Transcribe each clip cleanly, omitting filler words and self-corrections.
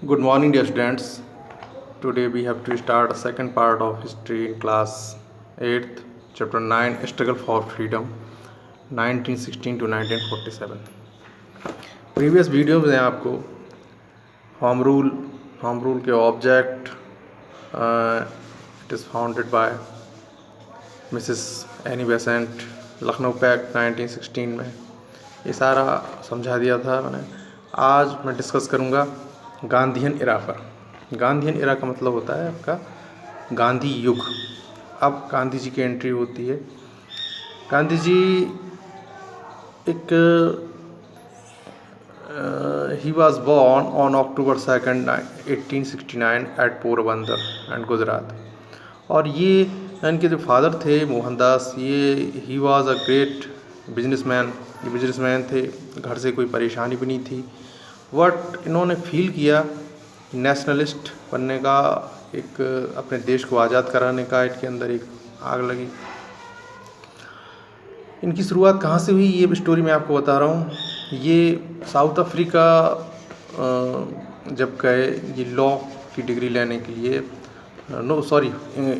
Good morning, dear students. Today we have to start a second part of history in class 8th, chapter 9, Struggle for Freedom, 1916 to 1947. Previous video में आपको home rule के object it is founded by Mrs Annie Besant, Lucknow pact 1916 में ये सारा समझा दिया था मैंने। आज मैं डिस्कस करूँगा गांधीयन इरा पर। गांधीयन इरा का मतलब होता है आपका गांधी युग। अब गांधी जी की एंट्री होती है। गांधी जी एक he was born on October 2nd 1869 at Porbandar and Gujarat. और ये इनके जो फादर थे मोहनदास, ये he was a great businessman. ये बिजनेसमैन थे, घर से कोई परेशानी भी नहीं थी। बट इन्होंने फील किया नेशनलिस्ट बनने का, एक अपने देश को आज़ाद कराने का इनके अंदर एक आग लगी। इनकी शुरुआत कहाँ से हुई ये स्टोरी मैं आपको बता रहा हूँ। ये साउथ अफ्रीका जब गए ये लॉ की डिग्री लेने के लिए,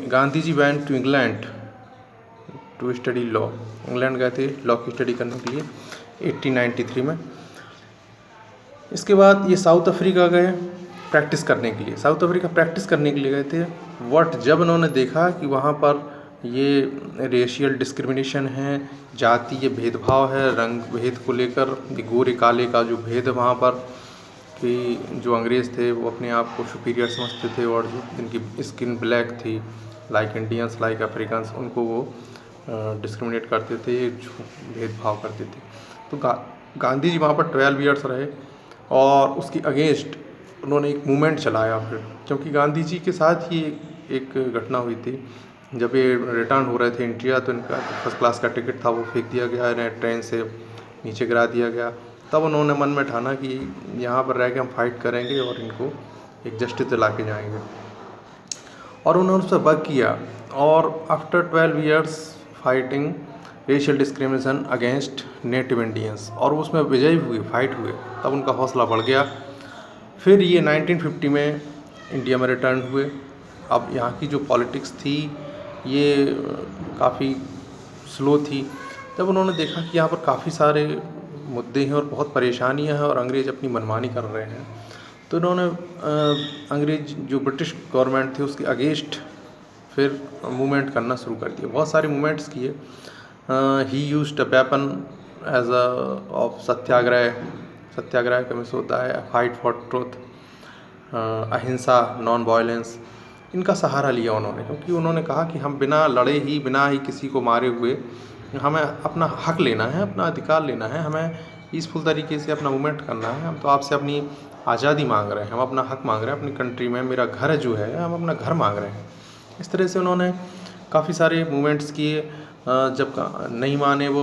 Gandhi ji went to England to study law. England गए थे लॉ की स्टडी करने के लिए 1893 में। इसके बाद ये साउथ अफ्रीका गए प्रैक्टिस करने के लिए। साउथ अफ्रीका प्रैक्टिस करने के लिए गए थे। बट जब उन्होंने देखा कि वहाँ पर ये रेशियल डिस्क्रिमिनेशन है, जातीय भेदभाव है, रंग भेद को लेकर गोरे काले का जो भेद है वहाँ पर, कि जो अंग्रेज़ थे वो अपने आप को सुपीरियर समझते थे और जो जिनकी स्किन ब्लैक थी लाइक इंडियंस लाइक अफ्रीकन्स, उनको वो डिस्क्रिमिनेट करते थे, भेदभाव करते थे। तो गांधी जी वहाँ पर 12 ईयर्स रहे और उसके अगेंस्ट उन्होंने एक मूवमेंट चलाया फिर, क्योंकि गांधी जी के साथ ही एक घटना हुई थी। जब ये रिटर्न हो रहे थे इंडिया तो इनका फर्स्ट क्लास का टिकट था वो फेंक दिया गया, इन्हें ट्रेन से नीचे गिरा दिया गया। तब उन्होंने मन में ठाना कि यहाँ पर रह के हम फाइट करेंगे और इनको एक जस्टिस दिला के जाएंगे, और उन्होंने उस पर वर्क किया। और after 12 years fighting racial discrimination against native Indians, और उसमें विजयी हुए, फाइट हुए, तब उनका हौसला बढ़ गया। फिर ये 1950 में इंडिया में रिटर्न हुए। अब यहाँ की जो पॉलिटिक्स थी ये काफ़ी स्लो थी। जब उन्होंने देखा कि यहाँ पर काफ़ी सारे मुद्दे हैं और बहुत परेशानियाँ हैं और अंग्रेज़ अपनी मनमानी कर रहे हैं, तो इन्होंने अंग्रेज जो ब्रिटिश गवर्नमेंट थी उसके अगेंस्ट फिर मूवमेंट करना शुरू कर दिया। बहुत सारे मूवमेंट्स किए। He used a weapon as a of satyagraha. Satyagraha का मीन्स होता है fight for truth, ahimsa, non violence. इनका सहारा लिया उन्होंने, क्योंकि उन्होंने कहा कि हम बिना लड़े ही, बिना ही किसी को मारे हुए हमें अपना हक लेना है, अपना अधिकार लेना है, हमें पीसफुल तरीके से अपना मूवमेंट करना है। हम तो आपसे अपनी आज़ादी मांग रहे हैं, हम अपना हक मांग रहे हैं अपनी कंट्री में, मेरा घर जो है हम अपना घर मांग रहे हैं। इस तरह से उन्होंने काफ़ी सारे मूवमेंट्स किए। जब नहीं माने वो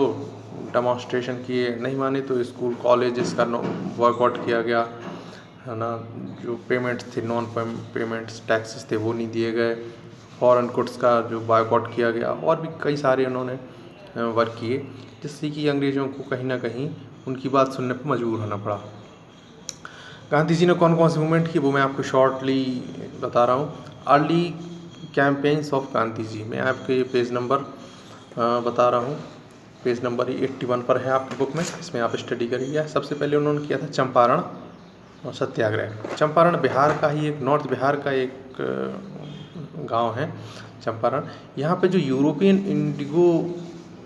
डेमोन्स्ट्रेशन किए, नहीं माने तो स्कूल कॉलेजेस का बॉयकॉट किया गया, है ना। जो पेमेंट्स थे, नॉन पेमेंट्स टैक्सेस थे वो नहीं दिए गए। फॉरेन गुड्स का जो बॉयकॉट किया गया, और भी कई सारे उन्होंने वर्क किए, जिससे कि अंग्रेज़ों को कहीं ना कहीं उनकी बात सुनने पर मजबूर होना पड़ा। गांधी जी ने कौन कौन से मूवमेंट किए वो मैं आपको शॉर्टली बता रहा हूँ। Early campaigns of Gandhi ji, मैं आपके ये पेज नंबर बता रहा हूँ। पेज नंबर 81 पर है आपकी बुक में, इसमें आप स्टडी करिए। सबसे पहले उन्होंने किया था चंपारण सत्याग्रह। चंपारण बिहार का ही एक, नॉर्थ बिहार का एक गांव है चंपारण। यहाँ पे जो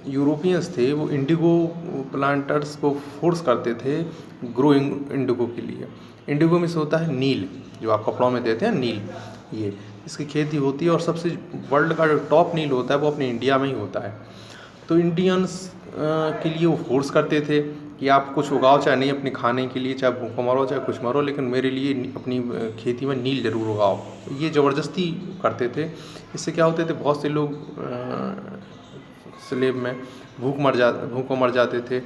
यूरोपियंस थे वो इंडिगो प्लांटर्स को फोर्स करते थे ग्रोइंग इंडिगो के लिए। इंडिगो में से होता है नील, जो आप कपड़ों में देते हैं नील, ये इसकी खेती होती है, और सबसे वर्ल्ड का जो टॉप नील होता है वो अपने इंडिया में ही होता है। तो इंडियंस के लिए वो फोर्स करते थे कि आप कुछ उगाओ, चाहे नहीं अपने खाने के लिए, चाहे भूखों मरो चाहे कुछ मरो, लेकिन मेरे लिए अपनी खेती में नील ज़रूर उगाओ। ये ज़बरदस्ती करते थे। इससे क्या होते थे, बहुत से लोग स्लेब में भूखों मर जाते थे,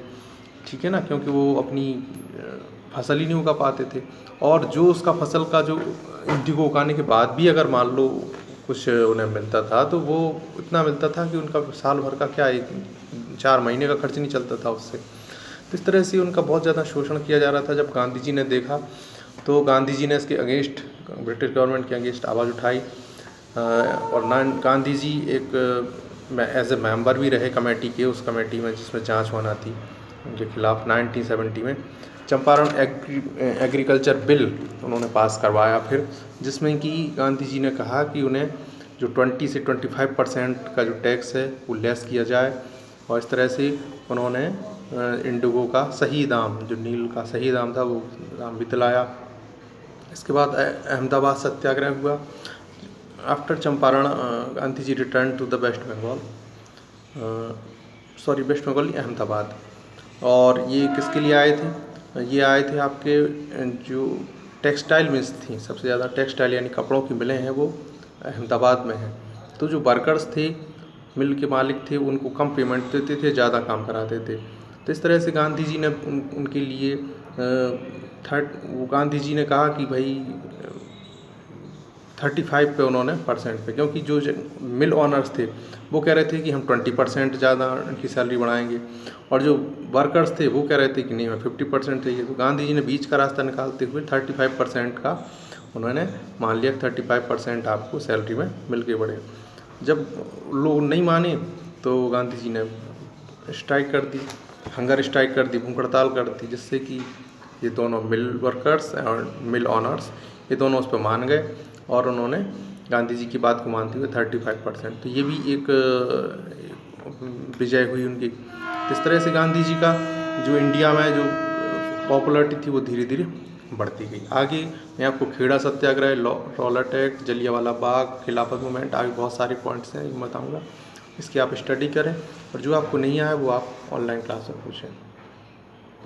ठीक है ना, क्योंकि वो अपनी फसल ही नहीं उगा पाते थे। और जो उसका फसल का जो इंडिगो उगाने के बाद भी अगर मान लो कुछ उन्हें मिलता था, तो वो इतना मिलता था कि उनका साल भर का क्या, 4 महीने का खर्च नहीं चलता था उससे। तो इस तरह से उनका बहुत ज़्यादा शोषण किया जा रहा था। जब गांधी जी ने देखा तो गांधी जी ने इसके अगेंस्ट, ब्रिटिश गवर्नमेंट के अगेंस्ट आवाज़ उठाई। और गांधी जी एक एज ए मेंबर भी रहे कमेटी के, उस कमेटी में जिसमें जांच होना थी उनके खिलाफ। 1970 में चंपारण एग्रीकल्चर बिल उन्होंने पास करवाया फिर, जिसमें कि गांधी जी ने कहा कि उन्हें जो 20 से 25% का जो टैक्स है वो लेस किया जाए, और इस तरह से उन्होंने इंडिगो का सही दाम, जो नील का सही दाम था, वो दाम भी दिलाया। इसके बाद अहमदाबाद सत्याग्रह हुआ। After Champaran Gandhi ji return to the West Bengal, West Bengal Ahmedabad. और ये किसके लिए आए थे? ये आए थे आपके जो टेक्सटाइल मिल्स थी, सबसे ज़्यादा टेक्सटाइल यानी कपड़ों की मिलें हैं वो अहमदाबाद में हैं। तो जो वर्कर्स थे, मिल के मालिक थे, उनको कम पेमेंट देते थे, ज़्यादा काम कराते थे। तो इस तरह से गांधी जी ने उनके लिए गांधी जी ने कहा कि भाई 35 पे उन्होंने परसेंट पे, क्योंकि जो मिल ऑनर्स थे वो कह रहे थे कि हम 20% ज़्यादा उनकी सैलरी बढ़ाएंगे, और जो वर्कर्स थे वो कह रहे थे कि नहीं, हमें 50% चाहिए। तो गांधी जी ने बीच का रास्ता निकालते हुए 35% का उन्होंने मान लिया, 35% आपको सैलरी में मिल के बढ़े। जब लोग नहीं माने तो गांधी जी ने स्ट्राइक कर दी, हंगर स्ट्राइक कर दी, भूख हड़ताल कर दी, जिससे कि ये दोनों मिल वर्कर्स और मिल ऑनर्स ये दोनों उस पर मान गए, और उन्होंने गांधी जी की बात को मानते हुए 35%, तो ये भी एक विजय हुई उनकी। इस तरह से गांधी जी का जो इंडिया में जो पॉपुलरिटी थी वो धीरे धीरे बढ़ती गई। आगे मैं आपको खेड़ा सत्याग्रह, रॉलेट एक्ट, जलियांवाला बाग, खिलाफत मूवमेंट, आगे बहुत सारे पॉइंट्स हैं, ये बताऊँगा। इसकी आप स्टडी करें, और जो आपको नहीं आया वो आप ऑनलाइन क्लास में पूछें।